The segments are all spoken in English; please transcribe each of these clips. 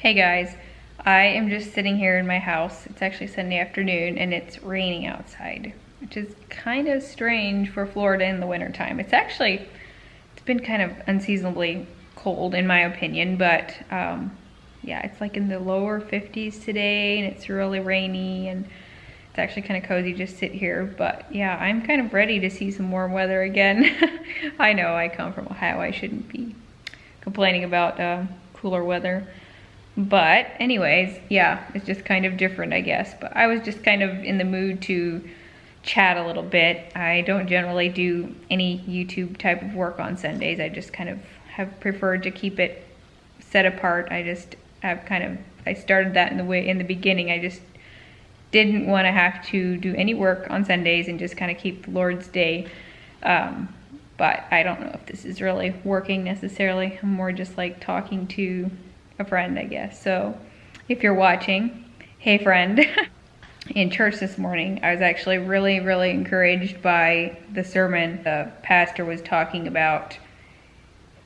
Hey guys, I am just sitting here in my house. It's actually Sunday afternoon and it's raining outside, which is kind of strange for Florida in the wintertime. It's been kind of unseasonably cold in my opinion, but yeah, it's like in the lower 50s today and it's really rainy and it's actually kind of cozy just sit here. But yeah, I'm kind of ready to see some warm weather again. I know I come from Ohio, I shouldn't be complaining about cooler weather. But anyways, yeah, it's just kind of different, I guess. But I was just kind of in the mood to chat a little bit. I don't generally do any YouTube type of work on Sundays. I just kind of have preferred to keep it set apart. I started that in the beginning. I just didn't want to have to do any work on Sundays and just kind of keep the Lord's Day. But I don't know if this is really working necessarily. I'm more just like talking to a friend, I guess. So if you're watching, hey friend. In church this morning, I was actually really encouraged by the sermon. The pastor was talking about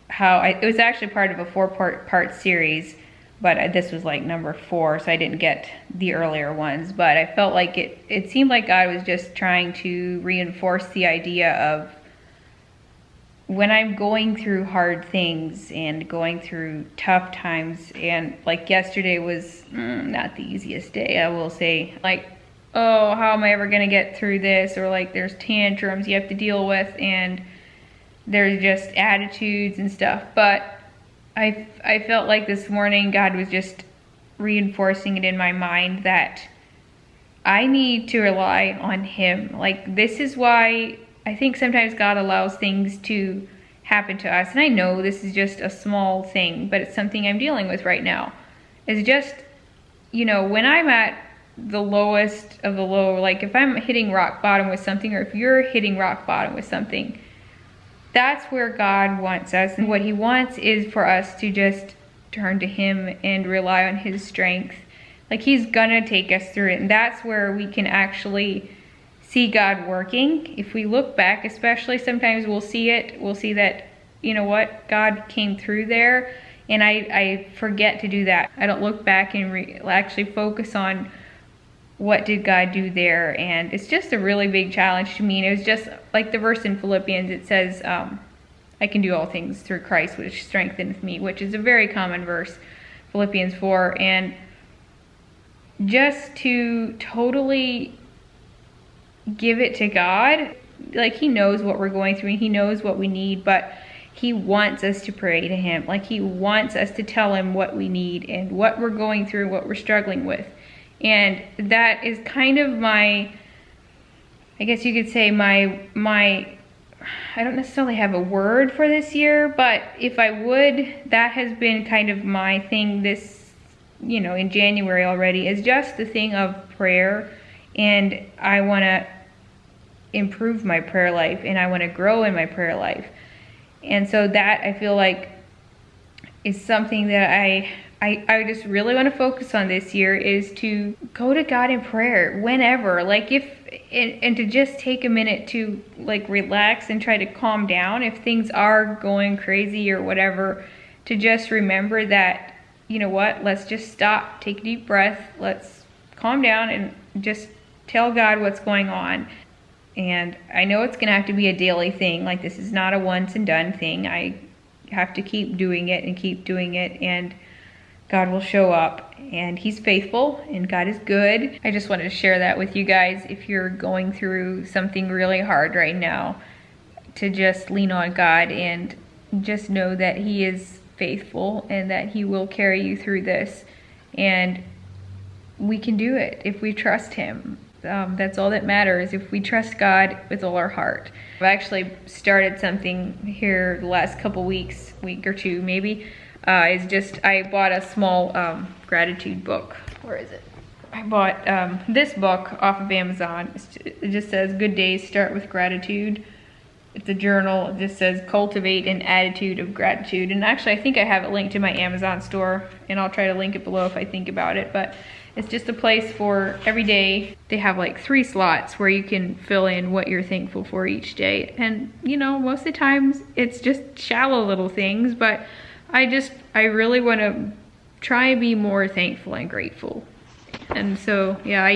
how it was actually part of a four-part series, but this was like number 4, so I didn't get the earlier ones. But I felt like it seemed like God was just trying to reinforce the idea of when I'm going through hard things and going through tough times, and like yesterday was not the easiest day, I will say, like, oh, how am I ever gonna get through this? Or like there's tantrums you have to deal with and there's just attitudes and stuff. But I felt like this morning God was just reinforcing it in my mind that I need to rely on Him. Like, this is why I think sometimes God allows things to happen to us. And I know this is just a small thing, but it's something I'm dealing with right now. It's just, you know, when I'm at the lowest of the low, like if I'm hitting rock bottom with something, or if you're hitting rock bottom with something, that's where God wants us. And what He wants is for us to just turn to Him and rely on His strength. Like, He's gonna take us through it. And that's where we can actually see God working. If we look back, especially, sometimes we'll see it. We'll see that, you know what, God came through there. And I forget to do that. I don't look back and actually focus on what did God do there. And it's just a really big challenge to me. And it was just like the verse in Philippians. It says, I can do all things through Christ, which strengthens me, which is a very common verse, Philippians 4. And just to totally give it to God, like He knows what we're going through and He knows what we need, but He wants us to pray to Him. Like, He wants us to tell Him what we need and what we're going through, what we're struggling with. And that is kind of my, I guess you could say my I don't necessarily have a word for this year, but if I would, that has been kind of my thing this, you know, in January already, is just the thing of prayer. And I want to improve my prayer life and I want to grow in my prayer life. And so that, I feel like, is something that I just really want to focus on this year, is to go to God in prayer whenever, like and to just take a minute to like relax and try to calm down if things are going crazy or whatever, to just remember that, you know what, let's just stop, take a deep breath, let's calm down and just tell God what's going on. And I know it's gonna have to be a daily thing. Like, this is not a once and done thing. I have to keep doing it and God will show up, and He's faithful and God is good. I just wanted to share that with you guys. If you're going through something really hard right now, to just lean on God and just know that He is faithful and that He will carry you through this. And we can do it if we trust Him. That's all that matters, if we trust God with all our heart. I've actually started something here the last couple weeks, week or two maybe. I bought a small gratitude book. Where is it? I bought this book off of Amazon. It just says, Good Days Start with Gratitude. It's a journal. It just says, Cultivate an Attitude of Gratitude. And actually, I think I have it linked to my Amazon store, and I'll try to link it below if I think about it. But it's just a place for every day. They have like 3 slots where you can fill in what you're thankful for each day. And, you know, most of the times it's just shallow little things, but I really want to try and be more thankful and grateful. And so, yeah,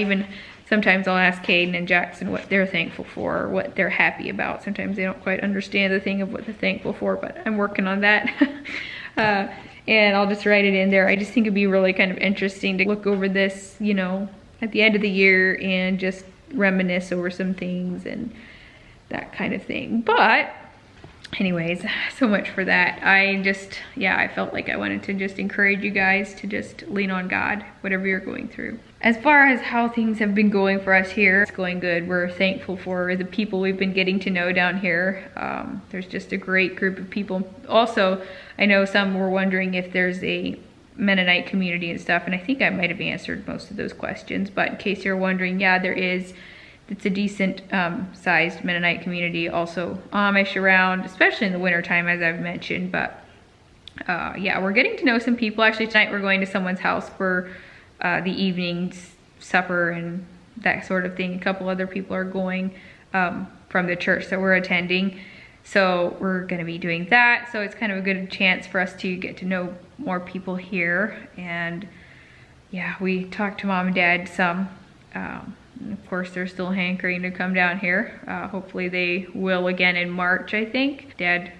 sometimes I'll ask Caden and Jackson what they're thankful for, or what they're happy about. Sometimes they don't quite understand the thing of what they're thankful for, but I'm working on that. And I'll just write it in there. I just think it'd be really kind of interesting to look over this, you know, at the end of the year and just reminisce over some things and that kind of thing. But anyways, so much for that. I felt like I wanted to just encourage you guys to just lean on God, whatever you're going through. As far as how things have been going for us here, it's going good. We're thankful for the people we've been getting to know down here. There's just a great group of people. Also, I know some were wondering if there's a Mennonite community and stuff, and I think I might have answered most of those questions, but in case you're wondering, yeah, there is. It's a decent sized Mennonite community, also Amish around, especially in the wintertime, as I've mentioned. But yeah, we're getting to know some people. Actually, tonight we're going to someone's house for the evening supper and that sort of thing. A couple other people are going from the church that we're attending. So we're gonna be doing that. So it's kind of a good chance for us to get to know more people here. And yeah, we talked to Mom and Dad some. Of course, they're still hankering to come down here. Hopefully they will again in March, I think. Dad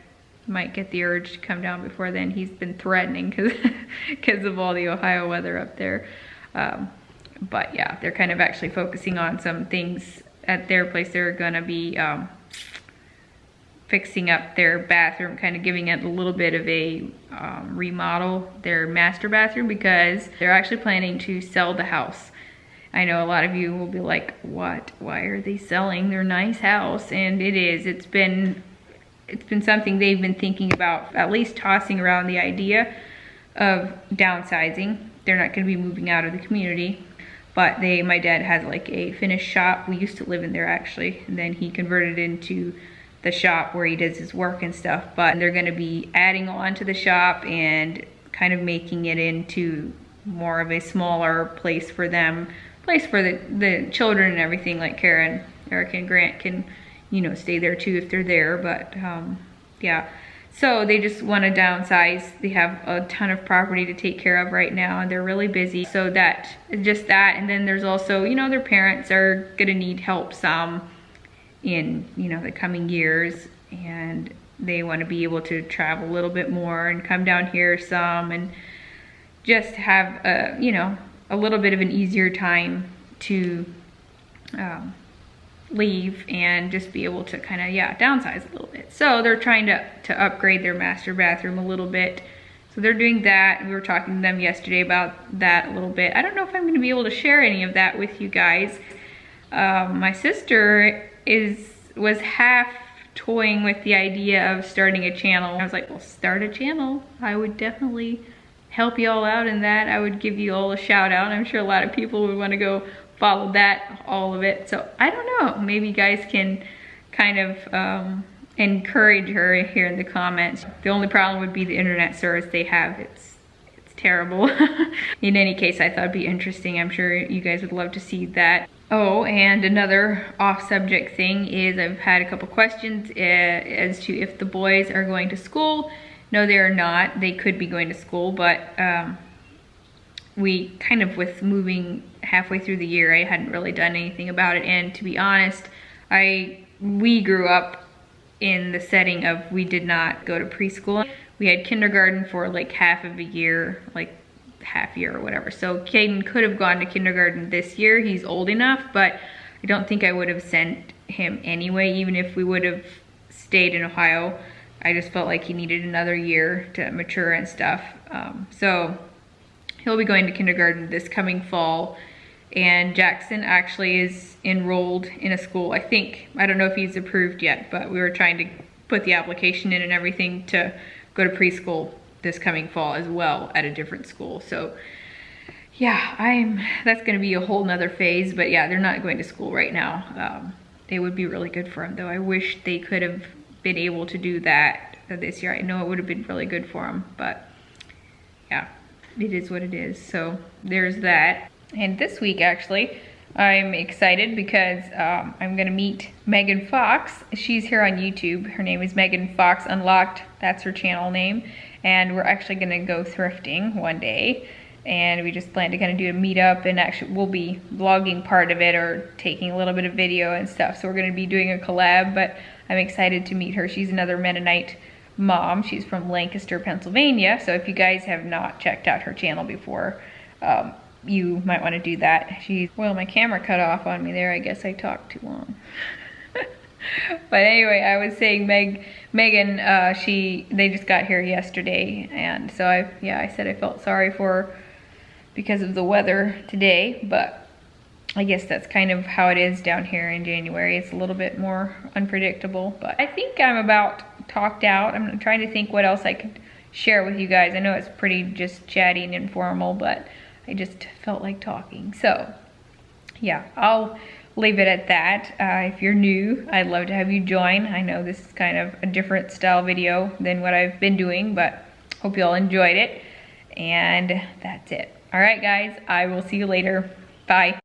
might get the urge to come down before then. He's been threatening because of all the Ohio weather up there. But yeah, they're kind of actually focusing on some things at their place. They're gonna be fixing up their bathroom, kind of giving it a little bit of a remodel, their master bathroom, because they're actually planning to sell the house. I know a lot of you will be like, what? Why are they selling their nice house? And it is. It's been something they've been thinking about, at least tossing around the idea of downsizing. They're not going to be moving out of the community, but my dad has like a finished shop. We used to live in there actually, and then he converted into the shop where he does his work and stuff. But they're going to be adding on to the shop and kind of making it into more of a smaller place for them. Place for the children and everything, like Karen, Eric, and Grant can, you know, stay there too if they're there. But yeah, so they just want to downsize. They have a ton of property to take care of right now, and they're really busy. So just that, and then there's also, you know, their parents are gonna need help some in, you know, the coming years, and they want to be able to travel a little bit more and come down here some, and just have a, you know, a little bit of an easier time to leave and just be able to kind of, yeah, downsize a little bit. So they're trying to upgrade their master bathroom a little bit. So they're doing that. We were talking to them yesterday about that a little bit. I don't know if I'm going to be able to share any of that with you guys. My sister was half toying with the idea of starting a channel. I was like, well, start a channel. I would definitely help you all out in that. I would give you all a shout out. I'm sure a lot of people would want to go follow that, all of it. So I don't know, maybe you guys can kind of encourage her here in the comments. The only problem would be the internet service they have. It's terrible. In any case, I thought it'd be interesting. I'm sure you guys would love to see that. Oh, and another off-subject thing is I've had a couple questions as to if the boys are going to school. No, they are not. They could be going to school, but we kind of, with moving halfway through the year, I hadn't really done anything about it. And to be honest, we grew up in the setting of, we did not go to preschool. We had kindergarten for like half of a year, like half year or whatever. So Caden could have gone to kindergarten this year. He's old enough, but I don't think I would have sent him anyway, even if we would have stayed in Ohio. I just felt like he needed another year to mature and stuff. So he'll be going to kindergarten this coming fall. And Jackson actually is enrolled in a school, I think. I don't know if he's approved yet, but we were trying to put the application in and everything to go to preschool this coming fall as well at a different school. So yeah, that's gonna be a whole nother phase, but yeah, they're not going to school right now. They would be really good for him though. I wish they could have been able to do that this year. I know it would have been really good for him, but yeah, it is what it is. So there's that. And this week actually, I'm excited because I'm gonna meet Megan Fox. She's here on YouTube. Her name is Megan Fox Unlocked. That's her channel name. and we're actually gonna go thrifting one day. And we just plan to kind of do a meetup, and actually we'll be vlogging part of it or taking a little bit of video and stuff. So we're gonna be doing a collab, but I'm excited to meet her. She's another Mennonite mom. She's from Lancaster, Pennsylvania. So if you guys have not checked out her channel before, you might want to do that. Well, my camera cut off on me there. I guess I talked too long. But anyway, I was saying Megan, they just got here yesterday, and so I said I felt sorry for her because of the weather today, but I guess that's kind of how it is down here in January. It's a little bit more unpredictable, but I think I'm about talked out. I'm trying to think what else I could share with you guys. I know it's pretty just chatty and informal, but I just felt like talking. So yeah, I'll leave it at that. If you're new, I'd love to have you join. I know this is kind of a different style video than what I've been doing, but hope you all enjoyed it. And that's it. All right, guys, I will see you later. Bye.